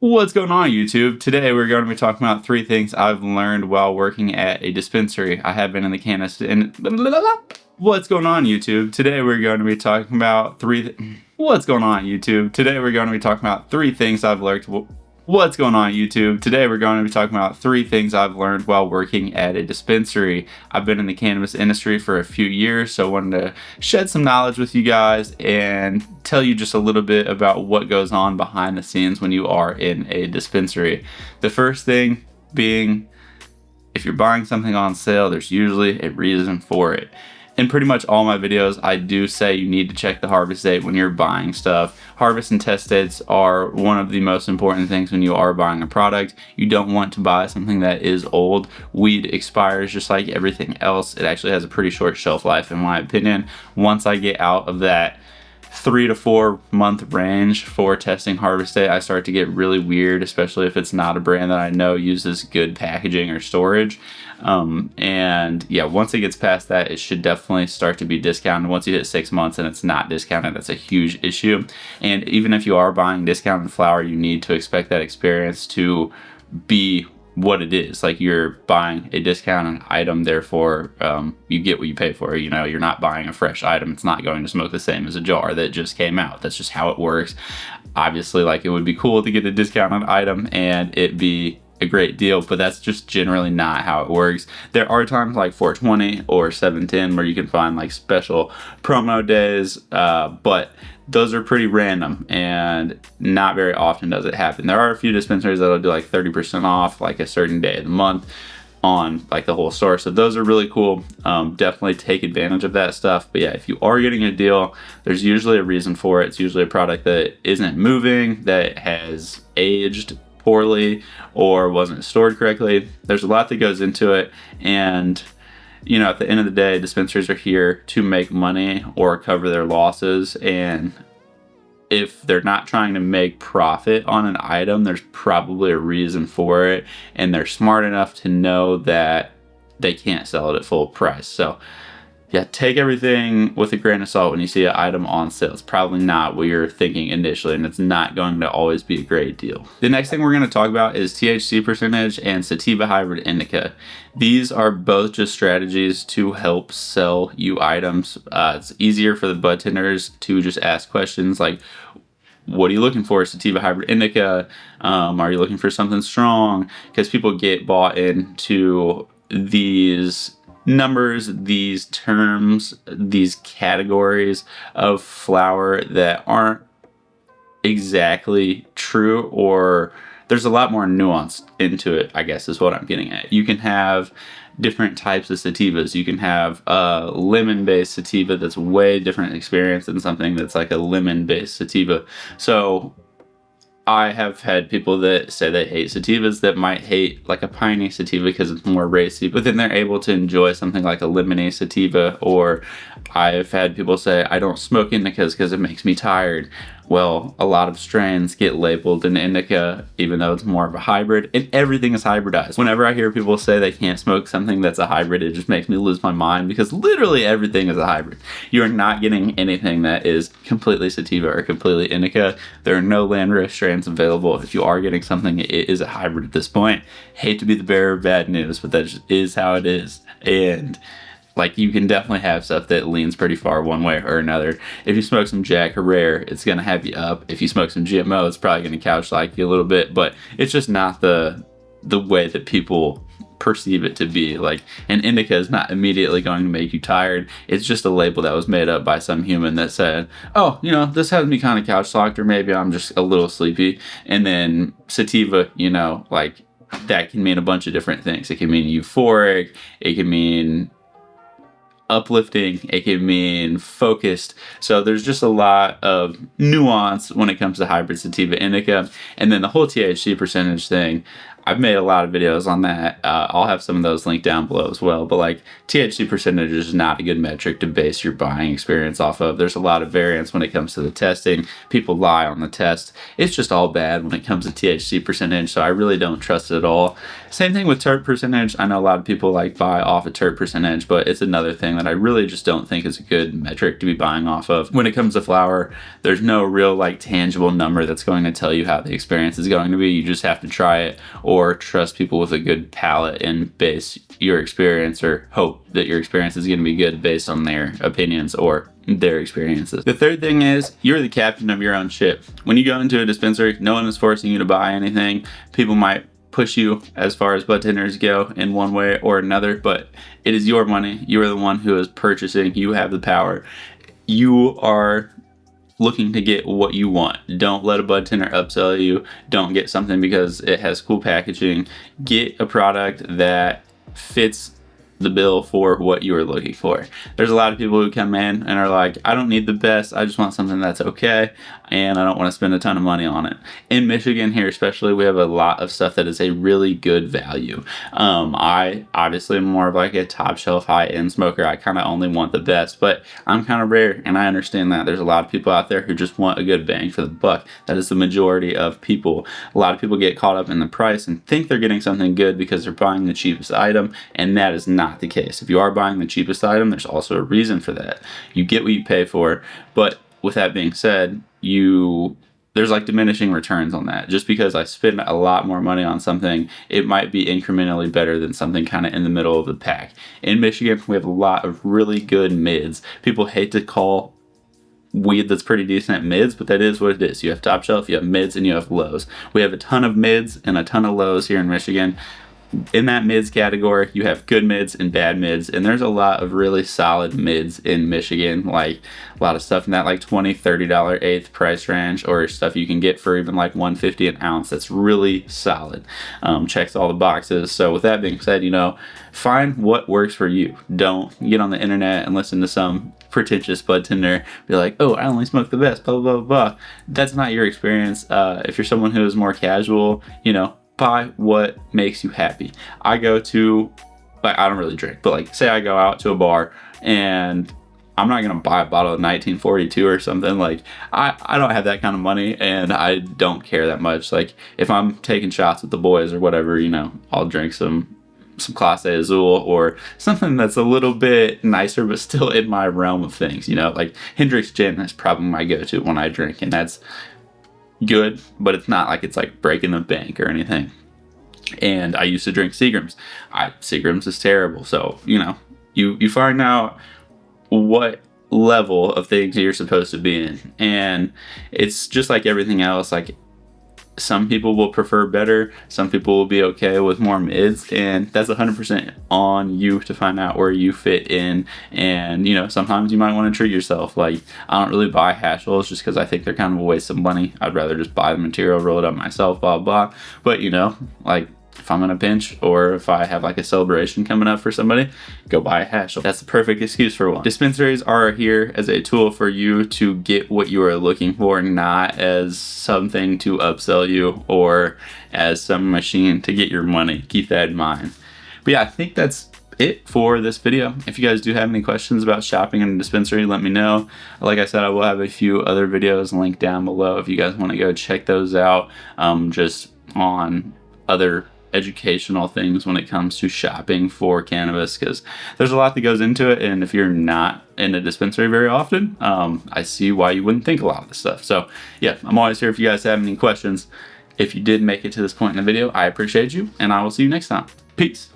What's going on, YouTube? Today we're going to be talking about 3 things I've learned while working at a dispensary. I have been in the cannabis and What's going on, YouTube? Today we're going to be talking about 3 What's going on, YouTube? Today we're going to be talking about 3 things I've learned. What's going on, YouTube? Today we're going to be talking about 3 things I've learned while working at a dispensary. I've been in the cannabis industry for a few years, so I wanted to shed some knowledge with you guys and tell you just a little bit about what goes on behind the scenes when you are in a dispensary. The first thing being, if you're buying something on sale, there's usually a reason for it. In pretty much all my videos, I do say you need to check the harvest date when you're buying stuff. Harvest and test dates are one of the most important things when you are buying a product. You don't want to buy something that is old. Weed expires just like everything else. It actually has a pretty short shelf life, in my opinion. Once I get out of that 3 to 4 month range for testing harvest date, I start to get really weird, especially if it's not a brand that I know uses good packaging or storage. And yeah, once it gets past that, it should definitely start to be discounted. Once you hit 6 months and it's not discounted, that's a huge issue. And even if you are buying discounted flower, you need to expect that experience to be what it is. Like, you're buying a discounted item, therefore you get what you pay for. You know, you're not buying a fresh item. It's not going to smoke the same as a jar that just came out. That's just how it works. Obviously, like, it would be cool to get a discounted item and it be a great deal, but that's just generally not how it works. There are times like 420 or 710 where you can find like special promo days, but those are pretty random and not very often does it happen. There are a few dispensaries that'll do like 30% off like a certain day of the month on like the whole store, so those are really cool. Definitely take advantage of that stuff. But yeah, if you are getting a deal, there's usually a reason for it. It's usually a product that isn't moving, that has aged poorly, or wasn't stored correctly. There's a lot that goes into it, and you know, at the end of the day, dispensaries are here to make money or cover their losses, and if they're not trying to make profit on an item, there's probably a reason for it, and they're smart enough to know that they can't sell it at full price. So yeah, take everything with a grain of salt when you see an item on sale. It's probably not what you're thinking initially, and it's not going to always be a great deal. The next thing we're going to talk about is THC percentage and sativa hybrid indica. These are both just strategies to help sell you items. It's easier for the bud tenders to just ask questions like, what are you looking for? Sativa hybrid indica? Are you looking for something strong? Because people get bought into these numbers, these terms, these categories of flower that aren't exactly true, or there's a lot more nuance into it, I guess is what I'm getting at. You can have different types of sativas. You can have a lemon-based sativa that's way different experience than something that's like a lemon-based sativa. So I have had people that say they hate sativas that might hate like a piney sativa because it's more racy, but then they're able to enjoy something like a lemony sativa. Or I've had people say, I don't smoke indicas because it makes me tired. Well, a lot of strains get labeled an indica, even though it's more of a hybrid, and everything is hybridized. Whenever I hear people say they can't smoke something that's a hybrid, it just makes me lose my mind, because literally everything is a hybrid. You are not getting anything that is completely sativa or completely indica. There are no landrace strains available. If you are getting something, it is a hybrid at this point. Hate to be the bearer of bad news, but that just is how it is. And like, you can definitely have stuff that leans pretty far one way or another. If you smoke some Jack or Rare, it's going to have you up. If you smoke some GMO, it's probably going to couch like you a little bit, but it's just not the way that people perceive it to be. Like, an indica is not immediately going to make you tired. It's just a label that was made up by some human that said, oh, you know, this has me kind of couch locked, or maybe I'm just a little sleepy. And then sativa, you know, like, that can mean a bunch of different things. It can mean euphoric. It can mean uplifting, it can mean focused. So there's just a lot of nuance when it comes to hybrid sativa indica. And then the whole THC percentage thing, I've made a lot of videos on that. I'll have some of those linked down below as well. But like THC percentage is not a good metric to base your buying experience off of. There's a lot of variance when it comes to the testing. People lie on the test. It's just all bad when it comes to THC percentage. So I really don't trust it at all. Same thing with terp percentage. I know a lot of people like buy off a terp percentage, but it's another thing that I really just don't think is a good metric to be buying off of. When it comes to flower, there's no real like tangible number that's going to tell you how the experience is going to be. You just have to try it or trust people with a good palate and base your experience, or hope that your experience is going to be good based on their opinions or their experiences. The third thing is you're the captain of your own ship. When you go into a dispensary, no one is forcing you to buy anything. People might push you as far as bud tenders go in one way or another, but it is your money. You are the one who is purchasing. You have the power. You are looking to get what you want. Don't let a bud tender upsell you. Don't get something because it has cool packaging. Get a product that fits the bill for what you are looking for. There's a lot of people who come in and are like, I don't need the best, I just want something that's okay, and I don't want to spend a ton of money on it. In Michigan here especially, we have a lot of stuff that is a really good value. I obviously am more of like a top shelf high-end smoker. I kind of only want the best, but I'm kind of rare, and I understand that there's a lot of people out there who just want a good bang for the buck. That is the majority of people. A lot of people get caught up in the price and think they're getting something good because they're buying the cheapest item, and that is not the case. If you are buying the cheapest item, there's also a reason for that. You get what you pay for, but with that being said, there's like diminishing returns on that. Just because I spend a lot more money on something, it might be incrementally better than something kind of in the middle of the pack. In Michigan, we have a lot of really good mids. People hate to call weed that's pretty decent mids, but that is what it is. You have top shelf, you have mids, and you have lows. We have a ton of mids and a ton of lows here in Michigan. In that mids category, you have good mids and bad mids, and there's a lot of really solid mids in Michigan, like a lot of stuff in that like $20-$30 eighth price range, or stuff you can get for even like $150 an ounce. That's really solid. Checks all the boxes. So with that being said, find what works for you. Don't get on the internet and listen to some pretentious bud tender be like, oh, I only smoke the best, blah, blah, blah, blah. That's not your experience. If you're someone who is more casual, buy what makes you happy. I go to, like, I don't really drink, but like, say I go out to a bar and I'm not gonna buy a bottle of 1942 or something. Like, I don't have that kind of money, and I don't care that much. Like, if I'm taking shots with the boys or whatever, I'll drink some Class A Azul or something that's a little bit nicer, but still in my realm of things. Like Hendrick's Gin is probably my go-to when I drink, and that's good, but it's not like it's like breaking the bank or anything. And I used to drink Seagram's. Seagram's is terrible. So, you find out what level of things you're supposed to be in. And it's just like everything else. Like, some people will prefer better. Some people will be okay with more mids, and that's 100% on you to find out where you fit in. And sometimes you might want to treat yourself. Like, I don't really buy hash rolls just because I think they're kind of a waste of money. I'd rather just buy the material, roll it up myself, blah blah. But like, if I'm in a pinch, or if I have like a celebration coming up for somebody, go buy a hash. That's the perfect excuse for one. Dispensaries are here as a tool for you to get what you are looking for, not as something to upsell you or as some machine to get your money. Keep that in mind. But yeah, I think that's it for this video. If you guys do have any questions about shopping in a dispensary, let me know. Like I said, I will have a few other videos linked down below if you guys want to go check those out, just on other educational things when it comes to shopping for cannabis, because there's a lot that goes into it, and if you're not in a dispensary very often, I see why you wouldn't think a lot of this stuff. So yeah, I'm always here if you guys have any questions. If you did make it to this point in the video, I appreciate you, and I will see you next time. Peace.